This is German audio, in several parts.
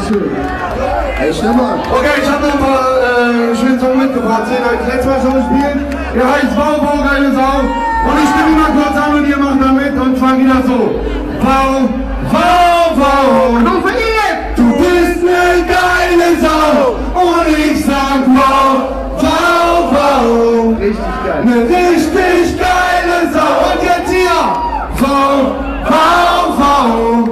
Dankeschön. Hey, Stefan. Okay, ich habe noch ein paar schöne Songs mitgebracht. Seht euch, letztes Mal schon gespielt. Der heißt Wow, wow, geile Sau. Und ich stimme mal kurz an und ihr macht da mit. Und zwar wieder so. Wow, wow, wow. Du verliert! Du bist ne geile Sau. Und ich sag wow, wow, wow. Richtig geil. Ne richtig geile Sau. Und jetzt hier. Wow, wow, wow.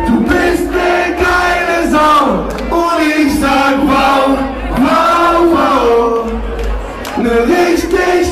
Du bist ne geile Sau. Und ich sag wow, wow, wow. Ne richtig